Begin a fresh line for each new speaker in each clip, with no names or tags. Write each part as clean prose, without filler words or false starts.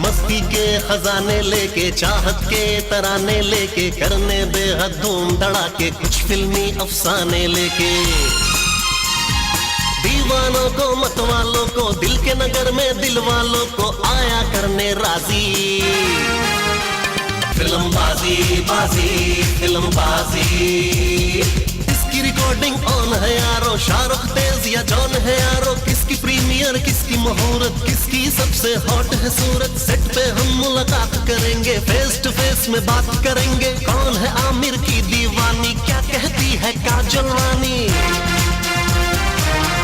मस्ती के खजाने लेके, चाहत के तराने लेके, करने बेहद धूम धड़ाके, कुछ फिल्मी अफसाने लेके, दीवानों को मतवालों को, दिल के नगर में दिल वालों को आया करने राजी। फिल्मबाजी बाजी फिल्मबाजी, इसकी रिकॉर्डिंग ऑन है यारो, शाहरुख तेज या जॉन है यारो, किसकी प्रीमियर किसकी मुहूर्त, किसकी सबसे हॉट है सूरत। सेट पे हम मुलाकात करेंगे, फेस टू फेस में बात करेंगे, कौन है आमिर की दीवानी, क्या कहती है काजल रानी,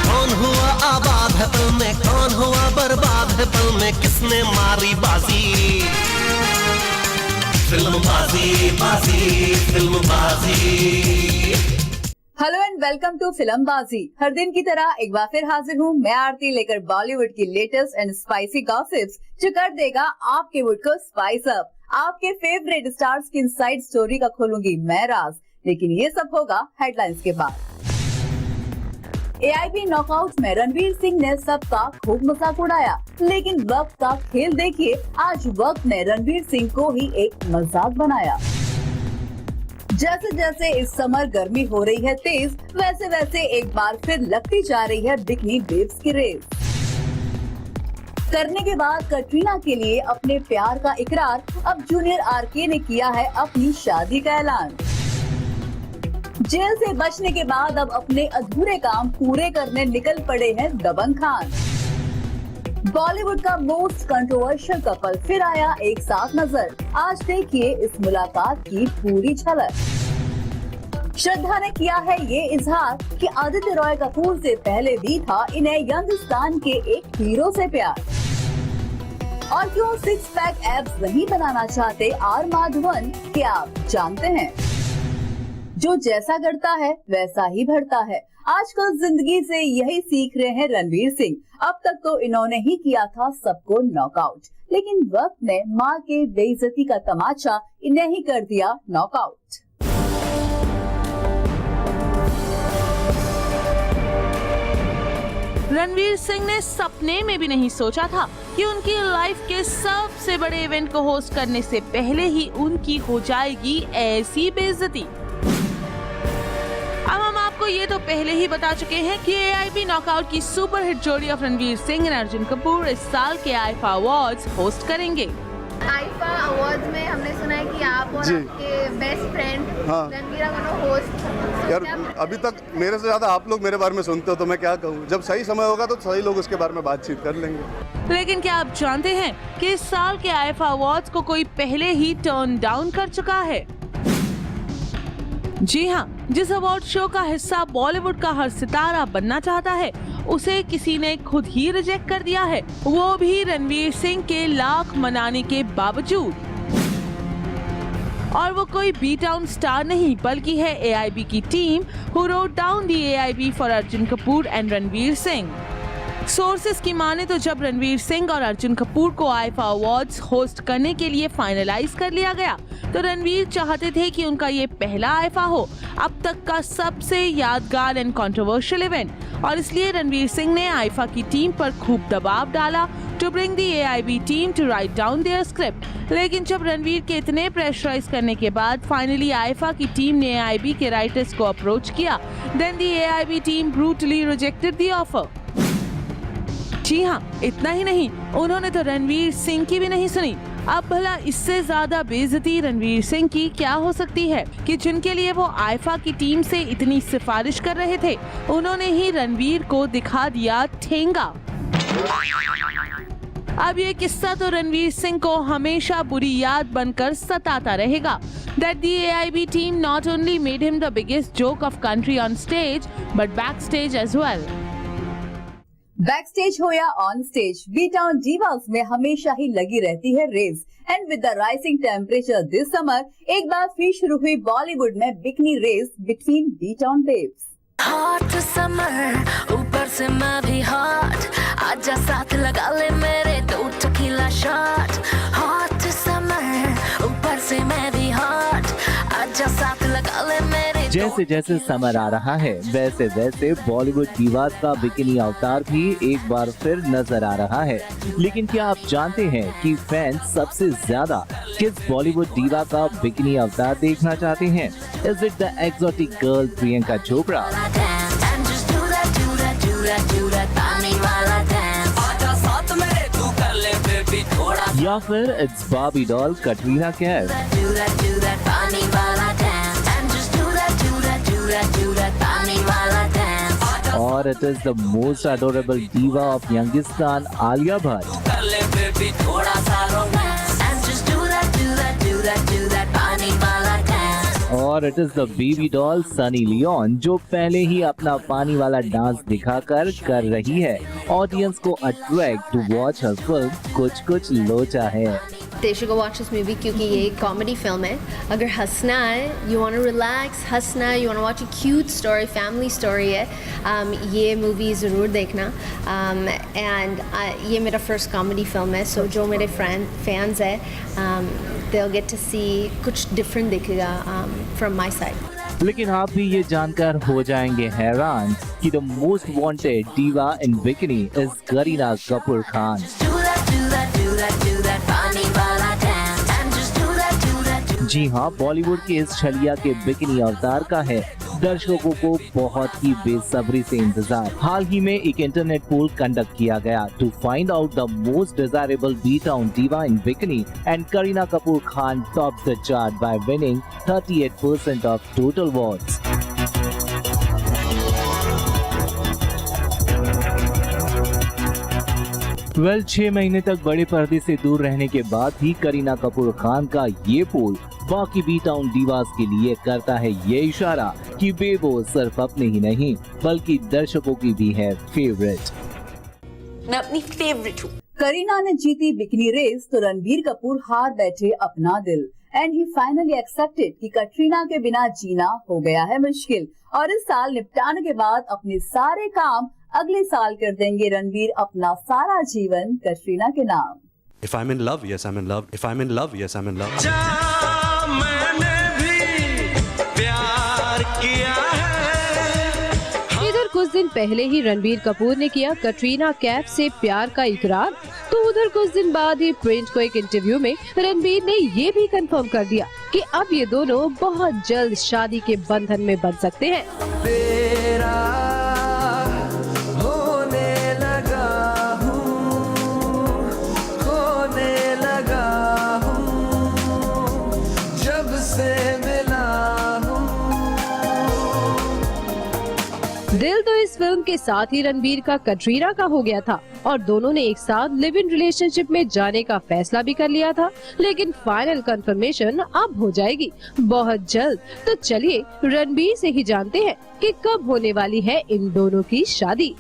कौन हुआ आबाद है पल में, कौन हुआ बर्बाद है पल में, किसने मारी बाजी। फिल्मबाजी बाजी फिल्मबाजी।
हेलो एंड वेलकम टू फिल्मबाजी। हर दिन की तरह एक बार फिर हाजिर हूँ मैं आरती, लेकर बॉलीवुड की लेटेस्ट एंड स्पाइसी गॉसिप्स जो कर देगा आपके मूड को स्पाइस अप। आपके फेवरेट स्टार्स की इनसाइड स्टोरी का खोलूंगी मैं राज, लेकिन ये सब होगा हेडलाइंस के बाद। AIB नॉकआउट में रणवीर सिंह ने सबका खूब मजाक उड़ाया, लेकिन वक्त का खेल देखिए, आज वक्त ने रणवीर सिंह को ही एक मजाक बनाया। जैसे जैसे इस समर गर्मी हो रही है तेज, वैसे वैसे एक बार फिर लगती जा रही है बिकनी बेब्स की रेस। करने के बाद कटरीना के लिए अपने प्यार का इकरार, अब जूनियर RK ने किया है अपनी शादी का ऐलान। जेल से बचने के बाद अब अपने अधूरे काम पूरे करने निकल पड़े हैं दबंग खान। बॉलीवुड का मोस्ट कंट्रोवर्शियल कपल फिर आया एक साथ नजर, आज देखिए इस मुलाकात की पूरी झलक। श्रद्धा ने किया है ये इजहार कि आदित्य रॉय कपूर से पहले भी था इन्हें यंगस्तान के एक हीरो से प्यार। और क्यों 6 पैक एब्स नहीं बनाना चाहते R माधवन, क्या आप जानते हैं? जो जैसा करता है वैसा ही बढ़ता है। आजकल जिंदगी से यही सीख रहे हैं रणवीर सिंह। अब तक तो इन्होंने ही किया था सबको नॉकआउट, लेकिन वक्त ने मां के बेइज्जती का तमाचा इन्हें ही कर दिया नॉकआउट।
रणवीर सिंह ने सपने में भी नहीं सोचा था कि उनकी लाइफ के सबसे बड़े इवेंट को होस्ट करने से पहले ही उनकी हो जाएगी ऐसी बेइज्जती। अब हम आपको ये तो पहले ही बता चुके हैं कि AIB नॉकआउट की सुपरहिट जोड़ी ऑफ रणवीर सिंह और अर्जुन कपूर इस साल के आईफा अवार्ड्स होस्ट करेंगे।
आईफा अवार्ड्स में हमने सुना है कि आप और आपके बेस्ट फ्रेंड रणवीर होस्ट।
यार अभी तक मेरे से ज्यादा आप लोग मेरे बारे में सुनते हो, तो मैं क्या कहूँ, जब सही समय होगा तो सही लोग उसके बारे में बातचीत कर लेंगे।
लेकिन क्या आप जानते हैं कि इस साल के आईफा अवार्ड्स को कोई पहले ही टर्न डाउन कर चुका है? जी हाँ, जिस अवार्ड शो का हिस्सा बॉलीवुड का हर सितारा बनना चाहता है, उसे किसी ने खुद ही रिजेक्ट कर दिया है, वो भी रणवीर सिंह के लाख मनाने के बावजूद। और वो कोई बी टाउन स्टार नहीं, बल्कि है AIB की team who wrote down the AIB for Arjun Kapoor and Ranveer Singh. Sources की माने तो जब रणवीर सिंह और अर्जुन कपूर को आईफा अवार्ड्स होस्ट करने के लिए फाइनलाइज कर लिया गया, तो रणवीर चाहते थे कि उनका ये पहला आईफा हो, अब तक का सबसे यादगार एंड कंट्रोवर्शियल इवेंट, और इसलिए रणवीर सिंह ने आईफा की टीम पर खूब दबाव डाला to bring the AIB team to write down their script. लेकिन जब रणवीर के इतने प्रेशराइज करने के बाद फाइनली आईफा की टीम ने AIB के राइटर्स को अप्रोच किया, then the AIB team brutally rejected the offer. जी हाँ, इतना ही नहीं, उन्होंने तो रणवीर सिंह की भी नहीं सुनी। अब भला इससे ज्यादा बेइज्जती रणवीर सिंह की क्या हो सकती है कि जिनके लिए वो आईफा की टीम से इतनी सिफारिश कर रहे थे, उन्होंने ही रणवीर को दिखा दिया ठेंगा। अब ये किस्सा तो रणवीर सिंह को हमेशा बुरी याद बनकर सताता रहेगा। That the AIB team not only made him the biggest joke of country on stage, but backstage as well.
Backstage हो या on stage, B town divas में हमेशा ही लगी रहती है रेस। And with the rising temperature this summer, एक बार फिर शुरू हुई बॉलीवुड में bikini race between B town babes.
Hot summer, ऊपर से मैं भी हॉट, आजा साथ लगा ले मेरे 2 टकीला शॉट। हॉट समर, ऊपर से मैं भी हॉट, आजा साथ लगा ले मेरे
जैसे जैसे समर आ रहा है वैसे वैसे बॉलीवुड दीवार का बिकिनी अवतार भी एक बार फिर नजर आ रहा है। लेकिन क्या आप जानते हैं कि फैंस सबसे ज्यादा किस बॉलीवुड दीवा का बिकिनी अवतार देखना चाहते हैं? Is it the exotic girl Priyanka Chopra, या फिर it's Barbie doll Katrina Kaif? और it is the most adorable diva of Youngistan Alia Bhatt. और it is the baby doll Sunny Leone, जो पहले ही अपना पानी वाला डांस दिखाकर कर रही है ऑडियंस को अट्रैक्ट टू वॉच हर फिल्म कुछ कुछ लोचा है।
They should go watch this movie क्योंकि ये एक कॉमेडी फिल्म है। अगर हंसना है, you want to relax, हंसना है, you want to watch a cute story, family story है, ये मूवी ज़रूर देखना। And ये मेरा फर्स्ट कॉमेडी फिल्म है, so जो मेरे फैंस है they'll get to see कुछ डिफरेंट दिखेगा from my side।
लेकिन आप भी ये जानकर हो जाएंगे हैरान कि the most wanted diva in bikini is Kareena Kapoor Khan. जी हाँ, बॉलीवुड के इस छलिया के बिकिनी अवतार का है दर्शकों को बहुत ही बेसब्री से इंतजार। हाल ही में एक इंटरनेट पोल कंडक्ट किया गया to find out the most desirable B town diva in bikini and Kareena Kapoor Khan top the chart by winning 38% of total votes. Well 6 महीने तक बड़े पर्दे से दूर रहने के बाद भी करीना कपूर खान का ये पोल बाकी बी टाउन डीवास के लिए करता है ये इशारा कि बेबो सिर्फ अपने ही नहीं बल्कि दर्शकों की भी है फेवरेट।
मैं अपनी फेवरेट हूँ।
करीना ने जीती बिकिनी रेस तो रणबीर कपूर हार बैठे अपना दिल एंड ही फाइनली एक्सेप्टेड कि कटरीना के बिना जीना हो गया है मुश्किल और इस साल निपटाने के बाद अपने सारे काम अगले साल कर देंगे रणबीर अपना सारा जीवन कटरीना के नाम।
If I'm in love, yes I'm in love. If I'm in love, yes I'm in love.
मैंने भी प्यार किया है।
इधर कुछ दिन पहले ही रणबीर कपूर ने किया कटरीना कैफ से प्यार का इकरार, तो उधर कुछ दिन बाद ही प्रिंट को एक इंटरव्यू में रणबीर ने ये भी कंफर्म कर दिया कि अब ये दोनों बहुत जल्द शादी के बंधन में बंध सकते हैं।
तेरा होने लगा हूँ, खोने लगा हूँ, जब से मिला हूँ।
दिल तो इस फिल्म के साथ ही रणबीर का कटरीना का हो गया था और दोनों ने एक साथ लिव इन रिलेशनशिप में जाने का फैसला भी कर लिया था, लेकिन फाइनल कंफर्मेशन अब हो जाएगी बहुत जल्द। तो चलिए रणबीर से ही जानते हैं कि कब होने वाली है इन दोनों की शादी।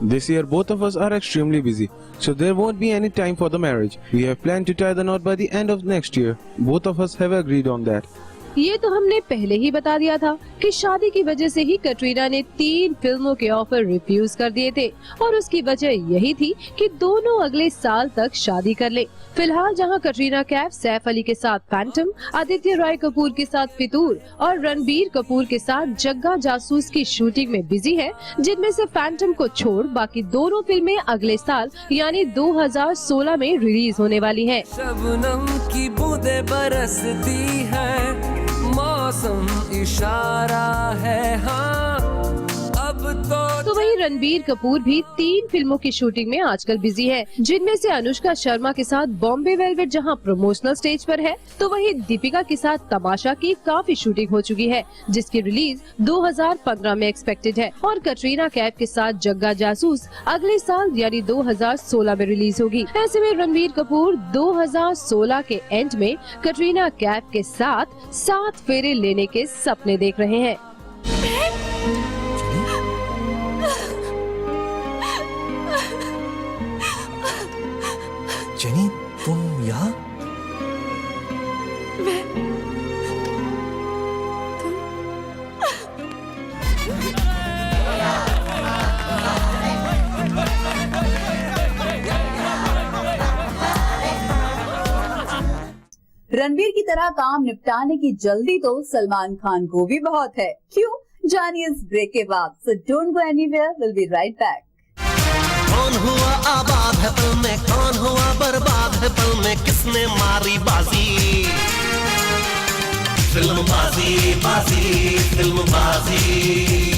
This year both of us are extremely busy, so there won't be any time for the marriage. We have planned to tie the knot by the end of next year. Both of us have agreed on that.
ये तो हमने पहले ही बता दिया था कि शादी की वजह से ही कटरीना ने 3 फिल्मों के ऑफर रिफ्यूज कर दिए थे और उसकी वजह यही थी कि दोनों अगले साल तक शादी कर ले। फिलहाल जहां कटरीना कैफ सैफ अली के साथ फैंटम, आदित्य रॉय कपूर के साथ फितूर और रणबीर कपूर के साथ जग्गा जासूस की शूटिंग में बिजी है, जिनमें से फैंटम को छोड़ बाकी दोनों फिल्में अगले साल यानी 2016 में रिलीज होने वाली हैं।
शबनम की बूंदें बरसती है, मौसम इशारा है, हाँ अब
तो वहीं रणबीर कपूर भी 3 फिल्मों की शूटिंग में आजकल बिजी है, जिनमें से अनुष्का शर्मा के साथ बॉम्बे वेलवेट जहां प्रमोशनल स्टेज पर है, तो वहीं दीपिका के साथ तमाशा की काफी शूटिंग हो चुकी है, जिसकी रिलीज 2015 में एक्सपेक्टेड है और कटरीना कैफ के साथ जग्गा जासूस अगले साल यानी 2016 में रिलीज होगी। ऐसे में रणबीर कपूर 2016 के एंड में कटरीना कैफ के साथ 7 फेरे लेने के सपने देख रहे हैं।
जेनी, तुम यहाँ?
रणबीर की तरह काम निपटाने की जल्दी तो सलमान खान को भी बहुत है। क्यों? जानिए इस ब्रेक के बाद। So don't go anywhere, we'll be right back.
कौन हुआ आबाद है पल में, कौन हुआ बर्बाद है पल में, किसने मारी बाजी? फिल्म बाजी, बाजी, फिल्म बाजी।